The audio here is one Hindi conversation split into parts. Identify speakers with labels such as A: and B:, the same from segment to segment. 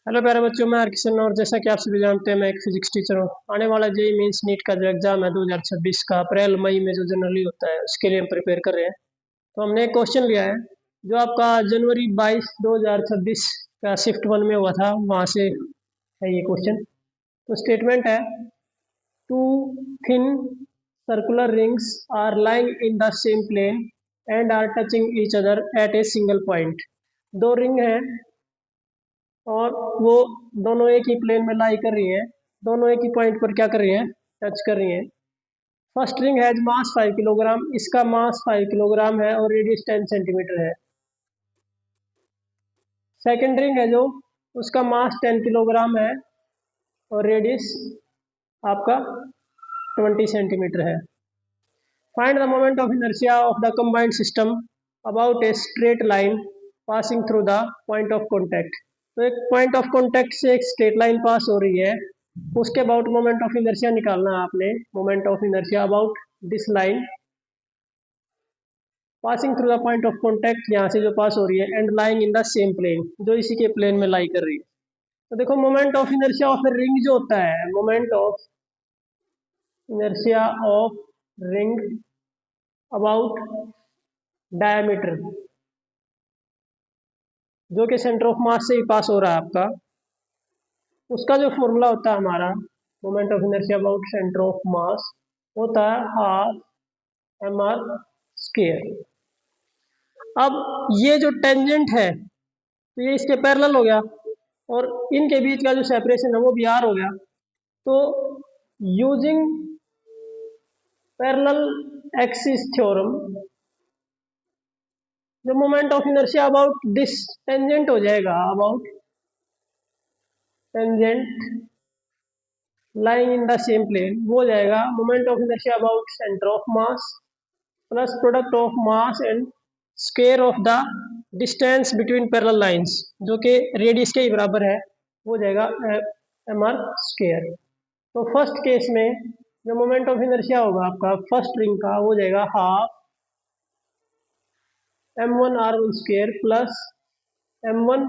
A: हेलो प्यारे बच्चों, मैं हरकिशन और जैसा कि आप सभी जानते हैं मैं एक फिजिक्स टीचर हूँ। आने वाला जेई मीन्स नीट का जो एग्जाम है 2026 का अप्रैल मई में जो जनरली होता है उसके लिए हम प्रिपेयर कर रहे हैं। तो हमने एक क्वेश्चन लिया है जो आपका जनवरी 22 2026 का शिफ्ट 1 में हुआ था, वहाँ से है ये क्वेश्चन। तो स्टेटमेंट है, two thin circular rings are lying in the same plane and are touching each other at a single point. दो रिंग है और वो दोनों एक ही प्लेन में लाई कर रही हैं, दोनों एक ही पॉइंट पर क्या कर रही हैं, टच कर रही हैं। First ring has mass 5 kilogram, इसका मास 5 किलोग्राम है और रेडियस 10 सेंटीमीटर है। सेकेंड रिंग है जो, उसका मास 10 किलोग्राम है और रेडियस आपका 20 सेंटीमीटर है। Find the moment of inertia of the combined system about a straight line passing through the point of contact. तो एक पॉइंट ऑफ कॉन्टैक्ट से एक स्ट्रेट लाइन पास हो रही है, उसके अबाउट मोमेंट ऑफ इनर्शिया निकालना है आपने। Moment of inertia about this line passing through the point of contact, यहाँ से जो पास हो रही है, and lying in the same plane, जो इसी के प्लेन में लाई कर रही है। तो देखो, moment of inertia of a ring जो होता है, moment of inertia of ring about diameter, जो कि सेंटर ऑफ मास से ही पास हो रहा है आपका, उसका जो फॉर्मूला होता है हमारा moment of inertia about centre of मास, होता है हाफ एम आर स्क्वायर। अब ये जो टेंजेंट है तो ये इसके पैरेलल हो गया और इनके बीच का जो सेपरेशन है वो भी आर हो गया। तो यूजिंग पैरेलल एक्सिस थ्योरम, जो moment of inertia about this tangent हो जाएगा, about tangent lying in the same plane, वो हो जाएगा moment of inertia about centre of mass plus product of mass and square of the distance between parallel lines, जो कि रेडियस के ही बराबर है, वो हो जाएगा एम आर स्क्वायर। तो फर्स्ट केस में जो मोमेंट ऑफ इनर्शिया होगा आपका फर्स्ट रिंग का, वो हो जाएगा half m1 r1 square plus m1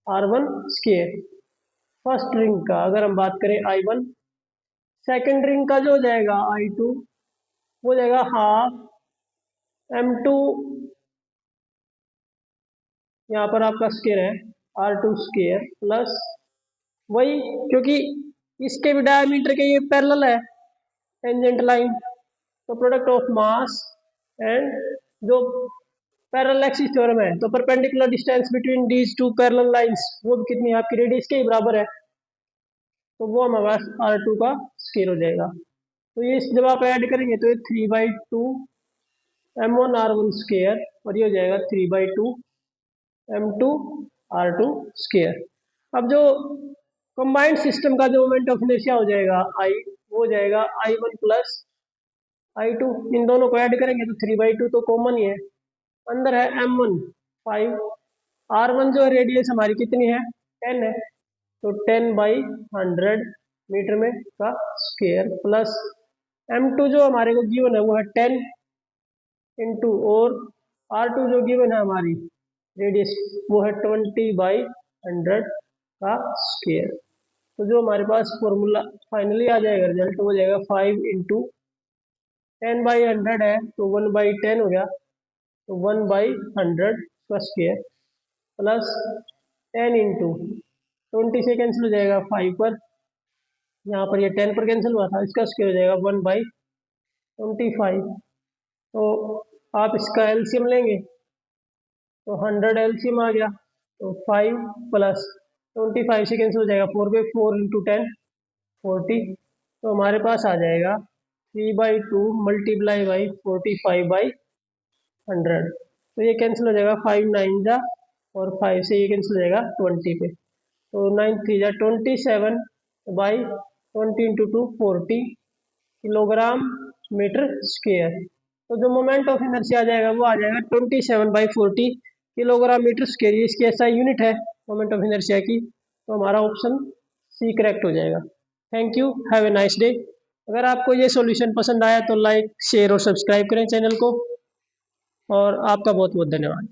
A: r1 square, first ring का। अगर हम बात करें I1, सेकेंड रिंग का जो हो जाएगा I2, वो हो जाएगा हाफ m2, यहाँ पर आपका स्क्वायर है R2 स्क्वायर प्लस वही, क्योंकि इसके भी डायमीटर के ये पैरेलल है टेंजेंट लाइन, तो प्रोडक्ट ऑफ मास एंड जो पैरेलल एक्सिस थ्योरम है, तो perpendicular distance between these two parallel lines, वो भी कितनी है आपकी, रेडियस के ही बराबर है, तो वो हमारे पास R2 का स्क्वायर हो जाएगा। तो ये जब आप ऐड करेंगे तो ये 3/2 m1 r1 स्क्वायर और ये हो जाएगा 3/2 m2 r2 स्क्वायर। अब जो कंबाइंड सिस्टम का जो मोमेंट ऑफ इनर्शिया हो जाएगा I, वो हो जाएगा I1 प्लस I2, इन दोनों को ऐड करेंगे तो 3/2 तो कॉमन ही है, अंदर है m1 5, r1 जो रेडियस हमारी कितनी है 10 है, तो 10/100 मीटर में का स्क्वायर प्लस m2 जो हमारे को गिवन है वो है 10 इंटू, और r2 जो गिवन है हमारी रेडियस वो है 20/100 का स्क्वायर। तो जो हमारे पास फॉर्मूला फाइनली आ जाएगा, रिजल्ट हो जाएगा 5 इंटू 10/100 है तो 1/10 हो गया, तो 1/100 का स्क्वायर प्लस 10 इंटू 20 से कैंसिल हो जाएगा 5 पर, यहाँ पर ये 10 पर कैंसिल हुआ था, इसका स्क्वायर हो जाएगा 1/25। तो आप इसका एलसीएम लेंगे तो 100 एलसीएम आ गया, तो 5 प्लस 25 से कैंसिल हो जाएगा 4/4 इंटू 10 40, तो हमारे पास आ जाएगा 3/2 मल्टीप्लाई बाई 45/100। तो ये कैंसिल हो जाएगा 5 9 जा, और 5 से ये कैंसिल हो जाएगा 20 पे, तो 9 3 जा 27/20 इंटू 2 40 किलोग्राम मीटर स्क्वायर। तो जो मोमेंट ऑफ इनर्शिया आ जाएगा वो आ जाएगा 27/40 किलोग्राम मीटर स्क्वायर, इसकी ऐसा यूनिट है मोमेंट ऑफ इनर्शिया की, तो हमारा ऑप्शन सी करेक्ट हो जाएगा। Thank you, have a nice day. अगर आपको ये सॉल्यूशन पसंद आया तो लाइक शेयर और सब्सक्राइब करें चैनल को, और आपका बहुत बहुत धन्यवाद।